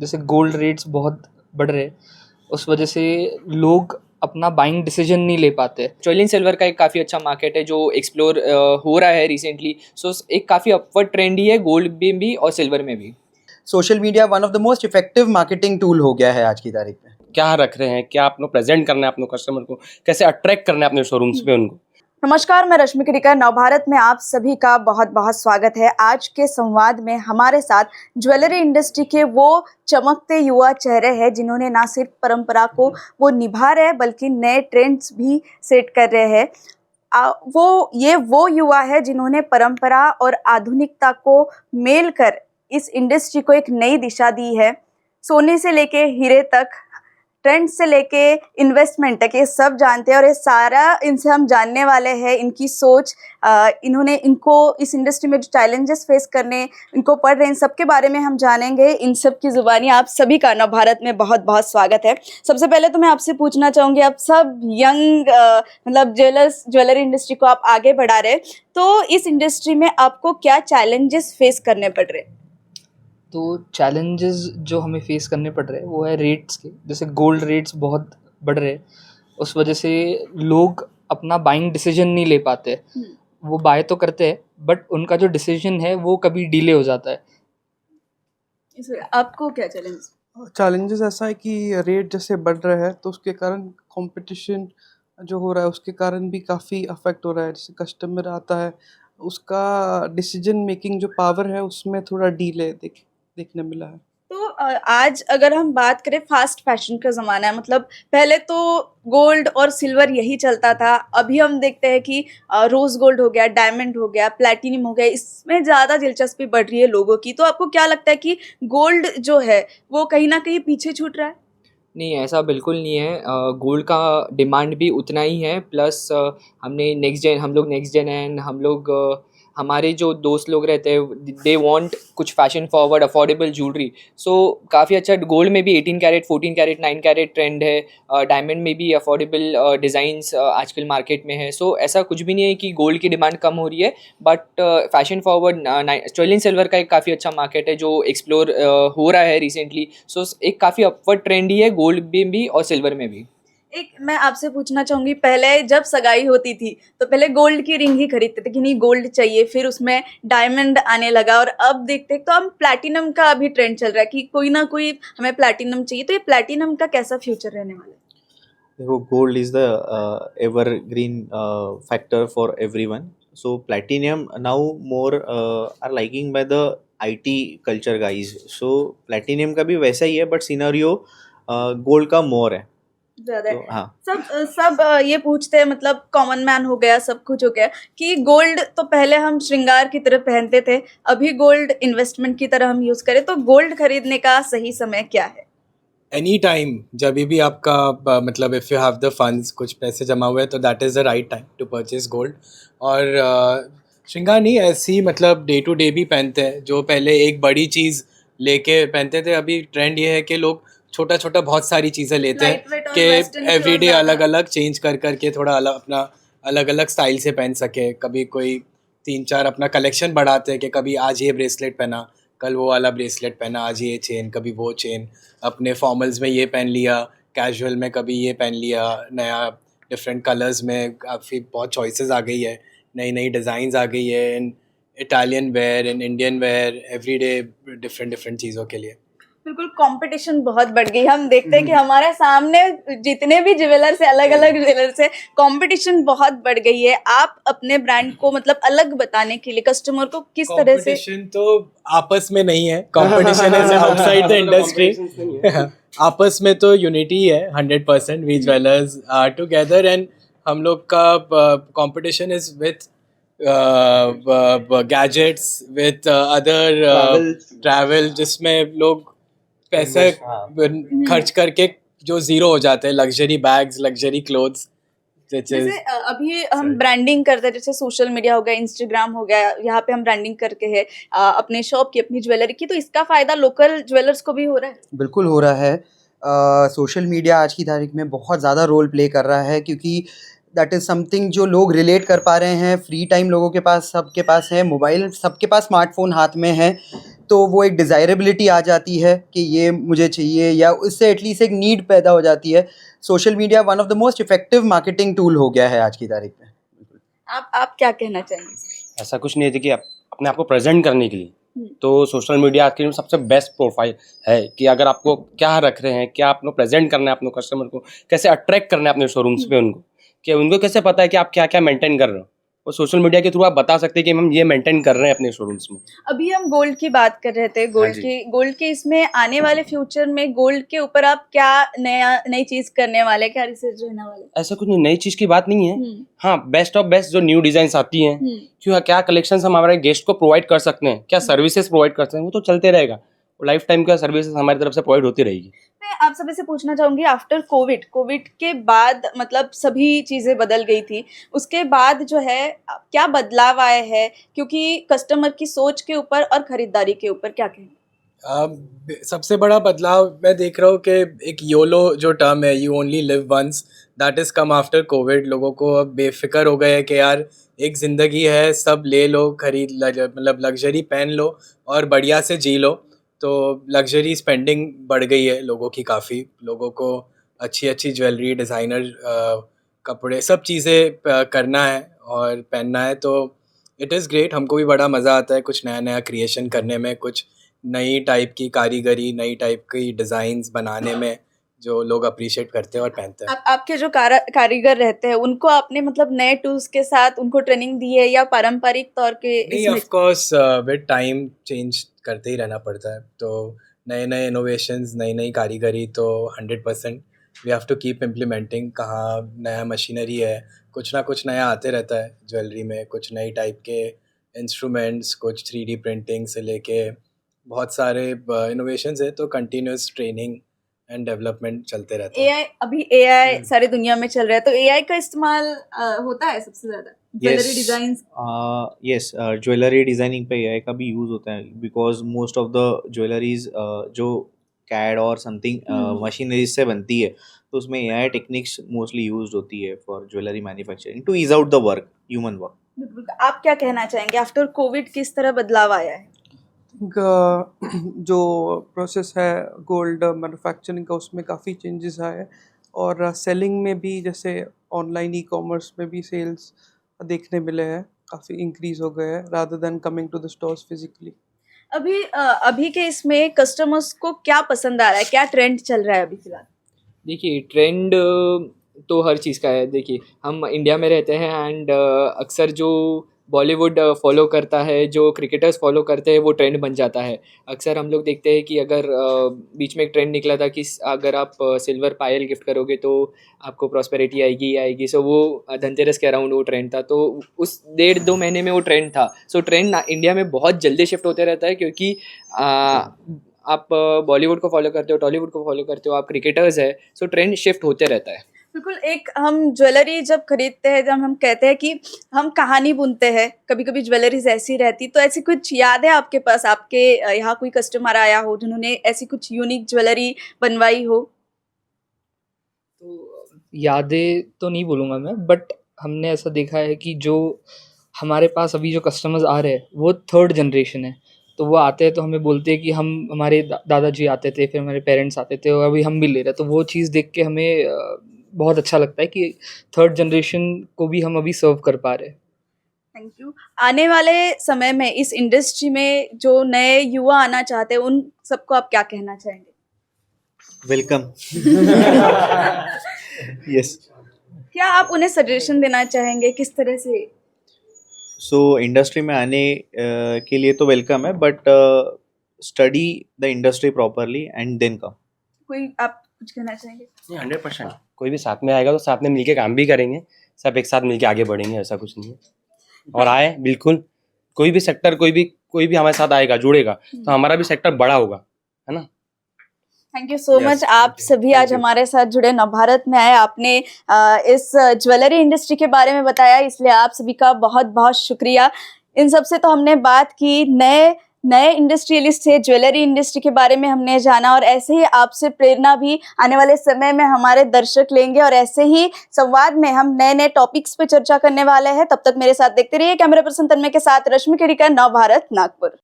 जैसे gold rates बहुत बढ़ रहे हैं, उस वजह से लोग अपना बाइंग डिसीजन नहीं ले पाते। ज्वेलरी एंड सिल्वर का एक काफ़ी अच्छा मार्केट है जो एक्सप्लोर हो रहा है रिसेंटली। सो एक काफ़ी अपवर्ड ट्रेंड ही है गोल्ड में भी और सिल्वर में भी। Social media one of the most effective marketing tool हो गया है आज की तारीख में। क्या रख रहे हैं, क्या आपको प्रेजेंट करना है अपने कस्टमर को, कैसे अट्रैक्ट करना है अपने शोरूम्स पे उनको। नमस्कार, मैं रश्मि क्रिकर, नवभारत में आप सभी का बहुत बहुत स्वागत है। आज के संवाद में हमारे साथ ज्वेलरी इंडस्ट्री के वो चमकते युवा चेहरे हैं जिन्होंने ना सिर्फ परंपरा को वो निभा रहे हैं बल्कि नए ट्रेंड्स भी सेट कर रहे हैं। वो युवा है जिन्होंने परंपरा और आधुनिकता को मेल कर इस इंडस्ट्री को एक नई दिशा दी है। सोने से लेके हीरे तक, ट्रेंड से लेके इन्वेस्टमेंट तक, ये सब जानते हैं और ये सारा इनसे हम जानने वाले हैं। इनकी सोच, इनको इस इंडस्ट्री में जो चैलेंजेस फेस करने इनको पड़ रहे हैं, इन सब के बारे में हम जानेंगे। इन सब की जुबानी आप सभी का नवभारत में बहुत बहुत स्वागत है। सबसे पहले तो मैं आपसे पूछना चाहूँगी, आप सब यंग मतलब ज्वेलरी इंडस्ट्री को आप आगे बढ़ा रहे, तो इस इंडस्ट्री में आपको क्या चैलेंजेस फेस करने पड़ रहे? तो चैलेंजेस जो हमें फेस करने पड़ रहे हैं वो है रेट्स के। जैसे गोल्ड रेट्स बहुत बढ़ रहे हैं, उस वजह से लोग अपना बाइंग डिसीजन नहीं ले पाते। वो बाय तो करते हैं बट उनका जो डिसीजन है वो कभी डिले हो जाता है। आपको क्या चैलेंजेस ऐसा है कि रेट जैसे बढ़ रहा है तो उसके कारण कंपटीशन जो हो रहा है उसके कारण भी काफ़ी अफेक्ट हो रहा है। जैसे कस्टमर आता है, उसका डिसीजन मेकिंग जो पावर है उसमें थोड़ा डीले देखने मिला है। तो आज अगर हम बात करें, फास्ट फैशन का ज़माना है, मतलब पहले तो गोल्ड और सिल्वर यही चलता था। अभी हम देखते हैं कि रोज़ गोल्ड हो गया, डायमंड हो गया, प्लैटिनम हो गया, इसमें ज़्यादा दिलचस्पी बढ़ रही है लोगों की। तो आपको क्या लगता है कि गोल्ड जो है वो कहीं ना कहीं पीछे छूट रहा है? नहीं, ऐसा बिल्कुल नहीं है। गोल्ड का डिमांड भी उतना ही है। प्लस हम लोग नेक्स्ट जेन एंड हमारे जो दोस्त लोग रहते हैं दे वांट कुछ फैशन फॉरवर्ड अफोर्डेबल ज्वेलरी। सो काफ़ी अच्छा गोल्ड में भी 18 कैरेट, 14 कैरेट, 9 कैरेट ट्रेंड है। डायमंड में भी अफोर्डेबल डिज़ाइंस आजकल मार्केट में है। सो ऐसा कुछ भी नहीं है कि गोल्ड की डिमांड कम हो रही है, but fashion forward jewellery and silver का एक काफ़ी अच्छा मार्केट है जो एक्सप्लोर हो रहा है रिसेंटली। सो एक काफ़ी अपवर्ड ट्रेंड ही है गोल्ड में भी और सिल्वर में भी। एक मैं आपसे पूछना चाहूंगी, पहले जब सगाई होती थी तो पहले गोल्ड की रिंग ही खरीदते थे कि नहीं गोल्ड चाहिए, फिर उसमें डायमंड आने लगा और अब देखते तो हम प्लैटिनम का अभी ट्रेंड चल रहा है कि कोई ना कोई हमें प्लैटिनम चाहिए। तो ये प्लैटिनम का कैसा फ्यूचर रहने वाला है? देखो, gold is the evergreen factor for everyone. So platinum now more are liking by the IT culture guys. So platinum का भी वैसा ही है बट सिनेरियो गोल्ड का मोर है। ज्यादा है। तो हाँ, सब ये पूछते हैं, मतलब कॉमन मैन हो गया, सब कुछ हो गया कि गोल्ड तो पहले हम श्रृंगार की तरह पहनते थे, अभी गोल्ड इन्वेस्टमेंट की तरह हम यूज करें, तो गोल्ड खरीदने का सही समय क्या है? एनी टाइम, जब भी आपका मतलब if you have the funds, कुछ पैसे जमा हुए तो that is the right time to purchase gold. और श्रृंगार नहीं, ऐसी मतलब डे टू डे भी पहनते हैं। जो पहले एक बड़ी चीज़ लेके पहनते थे, अभी ट्रेंड ये है कि लोग छोटा छोटा बहुत सारी चीज़ें लेते हैं कि एवरीडे अलग अलग चेंज कर करके थोड़ा अलग अपना अलग अलग स्टाइल से पहन सके। कभी कोई 3-4 अपना कलेक्शन बढ़ाते हैं कि कभी आज ये ब्रेसलेट पहना, कल वो वाला ब्रेसलेट पहना, आज ये चेन, कभी वो चेन। अपने फॉर्मल्स में ये पहन लिया, कैजुअल में कभी ये पहन लिया, नया डिफरेंट कलर्स में काफ़ी बहुत चॉइसेस आ गई है, नई नई डिज़ाइंस आ गई है in Italian wear, in Indian wear, everyday different चीज़ों के लिए। बिल्कुल, कंपटीशन बहुत बढ़ गई। हम देखते हैं कि हमारे सामने जितने भी ज्वेलर्स है, अलग अलग ज्वेलर्स है, कंपटीशन बहुत बढ़ गई है। आप अपने ब्रांड को मतलब अलग बताने के लिए कस्टमर को किस तरह से? कंपटीशन तो आपस में नहीं है, competition is outside the industry. आपस में तो यूनिटी है 100%। We jewellers are together and हम लोग का competition is with gadgets, with other travel, जिसमें लोग पैसे खर्च करके जो जीरो हो जाते हैं, लग्जरी बैग्स, लग्जरी क्लोथ्स। जैसे अभी हम ब्रांडिंग करते हैं, जैसे सोशल मीडिया हो गया, इंस्टाग्राम हो गया, यहाँ पे हम ब्रांडिंग करके है अपने शॉप की, अपनी ज्वेलरी की, तो इसका फायदा लोकल ज्वेलर्स को भी हो रहा है? बिल्कुल हो रहा है। सोशल मीडिया आज की तारीख में बहुत ज़्यादा रोल प्ले कर रहा है क्योंकि दैट इज़ समथिंग जो लोग रिलेट कर पा रहे हैं। फ्री टाइम लोगों के पास, सबके पास है, मोबाइल सबके पास, स्मार्टफोन हाथ में है, तो वो एक डिज़ायरेबिलिटी आ जाती है कि ये मुझे चाहिए, या उससे एटलीस्ट एक नीड पैदा हो जाती है। Social media one of the most effective marketing tool हो गया है आज की तारीख में। आप क्या कहना चाहेंगे? ऐसा कुछ नहीं है, देखिए अपने आप को प्रेजेंट करने के लिए हम्म। तो सोशल मीडिया आज के लिए सबसे बेस्ट प्रोफाइल है कि अगर आपको क्या रख रहे हैं, क्या आपको प्रेजेंट करना है अपने कस्टमर को, कैसे अट्रैक्ट करना है अपने शोरूम्स पे उनको, कि उनको कैसे पता है कि आप क्या क्या मेंटेन कर रहे हो, वो सोशल मीडिया के थ्रू आप बता सकते हैं कि हम ये मेंटेन कर रहे हैं अपने शोरूम्स में। अभी हम गोल्ड की बात कर रहे थे, हाँ जी। गोल्ड के इसमें आने वाले फ्यूचर में गोल्ड के ऊपर आप क्या नई चीज करने वाले, क्या रिसर्च रहने वाले? ऐसा कुछ नई चीज की बात नहीं है। हम्म, हाँ, बेस्ट ऑफ बेस्ट जो न्यू डिजाइन आती हैं, हम्म। क्यों क्या कलेक्शंस हम हमारे गेस्ट को प्रोवाइड कर सकते हैं, क्या सर्विसेज प्रोवाइड करते हैं, वो तो चलते रहेगा। लाइफ टाइम का सर्विसेज हमारी तरफ से प्रोवाइड होती रहेगी। मैं आप सभी से पूछना चाहूंगी, आफ्टर कोविड के बाद मतलब सभी चीज़ें बदल गई थी, उसके बाद जो है क्या बदलाव आए हैं, क्योंकि कस्टमर की सोच के ऊपर और खरीदारी के ऊपर क्या कहें? सबसे बड़ा बदलाव मैं देख रहा हूँ कि एक योलो जो टर्म है, you only live once, that is come after COVID. लोगों को अब बेफिक्र हो गए हैं कि यार एक ज़िंदगी है, सब ले लो, मतलब लग्जरी पहन लो और बढ़िया से जी लो। तो लग्जरी स्पेंडिंग बढ़ गई है लोगों की काफ़ी। लोगों को अच्छी अच्छी ज्वेलरी, डिज़ाइनर कपड़े, सब चीज़ें करना है और पहनना है। तो इट इज़ ग्रेट, हमको भी बड़ा मज़ा आता है कुछ नया नया क्रिएशन करने में, कुछ नई टाइप की कारीगरी, नई टाइप की डिज़ाइंस बनाने में, जो लोग अप्रिशिएट करते हैं और पहनते हैं। आपके जो कारीगर रहते हैं उनको आपने मतलब नए टूल्स के साथ उनको ट्रेनिंग दी है, या पारंपरिक तौर के नहीं, इसमें? Of course with time change करते ही रहना पड़ता है। तो नए नए इनोवेशंस, नई नई कारीगरी तो 100% we have to keep implementing. कहाँ नया मशीनरी है, कुछ ना कुछ नया आते रहता है ज्वेलरी में, कुछ नई टाइप के इंस्ट्रूमेंट्स, कुछ 3D प्रिंटिंग से लेके बहुत सारे इनोवेशंस है। तो कंटिन्यूस ट्रेनिंग एंड डेवलपमेंट चलते रहता है। एआई सारी दुनिया में चल रहा है, तो एआई का इस्तेमाल होता है सबसे ज्यादा jewellery design? Yes, jewellery designing पे AI का भी यूज़ होता है, because most of the jewelleries जो कैड और समथिंग मशीनरीज से बनती है, तो उसमें AI टेक्निक्स मोस्टली यूज होती है for jewellery manufacturing to ease out the work, human work. बिल्कुल। आप क्या कहना चाहेंगे, आफ्टर कोविड किस तरह बदलाव आया है? जो प्रोसेस है गोल्ड मैन्युफैक्चरिंग का, उसमें काफ़ी चेंजेस आए हैं, और सेलिंग में भी, जैसे ऑनलाइन ई-कॉमर्स में भी सेल्स देखने मिले हैं, काफ़ी इंक्रीज हो गए हैं rather than coming to the stores physically. अभी के इसमें कस्टमर्स को क्या पसंद आ रहा है, क्या ट्रेंड चल रहा है अभी फिलहाल? देखिए ट्रेंड तो हर चीज़ का है। देखिए हम इंडिया में रहते हैं एंड अक्सर जो बॉलीवुड फॉलो करता है, जो क्रिकेटर्स फॉलो करते हैं, वो ट्रेंड बन जाता है। अक्सर हम लोग देखते हैं कि अगर बीच में एक ट्रेंड निकला था कि अगर आप सिल्वर पायल गिफ्ट करोगे तो आपको प्रॉस्पेरिटी आएगी ही आएगी। सो वो धनतेरस के अराउंड वो ट्रेंड था, तो उस 1.5-2 महीने में वो ट्रेंड था। सो ट्रेंड इंडिया में बहुत जल्दी शिफ्ट होते रहता है, क्योंकि आप बॉलीवुड को फॉलो करते हो, टॉलीवुड को फॉलो करते हो, आप क्रिकेटर्स है, सो ट्रेंड शिफ्ट होते रहता है। बिल्कुल। एक हम ज्वेलरी जब खरीदते हैं, जब हम कहते हैं कि हम कहानी बुनते हैं, कभी कभी ज्वेलरीज ऐसी रहती, तो ऐसी कुछ याद है आपके पास, आपके यहाँ कोई कस्टमर आया हो जिन्होंने ऐसी कुछ यूनिक ज्वेलरी बनवाई हो? तो यादें तो नहीं बोलूँगा मैं, बट हमने ऐसा देखा है कि जो हमारे पास अभी जो कस्टमर्स आ रहे हैं वो थर्ड जनरेशन है। तो वो आते हैं तो हमें बोलते हैं कि हमारे दादाजी आते थे, फिर हमारे पेरेंट्स आते थे, और अभी हम भी ले रहे हैं। तो वो चीज़ देख के हमें बहुत अच्छा लगता है कि थर्ड जनरेशन को भी हम अभी सर्व कर पा रहे हैं। Thank you. आने वाले समय में इस इंडस्ट्री में जो नए युवा आना चाहते हैं, उन सबको आप क्या कहना चाहेंगे? वेलकम। यस। क्या आप उन्हें सजेशन देना चाहेंगे, किस तरह से? सो इंडस्ट्री में आने के लिए तो वेलकम है, but study the industry properly and then come. कोई आप कुछ कहना चाहेंगे? 100% कोई भी साथ में आएगा तो साथ में मिलके काम भी करेंगे, सब एक साथ मिलके आगे बढ़ेंगे, ऐसा कुछ नहीं है। और आए बिल्कुल, कोई भी सेक्टर, कोई भी हमारे साथ आएगा, जुड़ेगा, तो हमारा भी सेक्टर बड़ा होगा, है ना। Thank you so Yes, much. आप thank you, सभी thank आज you. हमारे साथ जुड़े, नवभारत में आए, आपने इस ज्वेलरी इंडस्ट्री के बारे में बताया, इसलिए आप सभी का बहुत बहुत शुक्रिया। इन सब से तो हमने बात की नए नए इंडस्ट्रियलिस्ट थे, ज्वेलरी इंडस्ट्री के बारे में हमने जाना और ऐसे ही आपसे प्रेरणा भी आने वाले समय में हमारे दर्शक लेंगे और ऐसे ही संवाद में हम नए नए टॉपिक्स पे चर्चा करने वाले हैं। तब तक मेरे साथ देखते रहिए। कैमरा पर्सन तन्मय के साथ रश्मि केडिकर, नव भारत, नागपुर।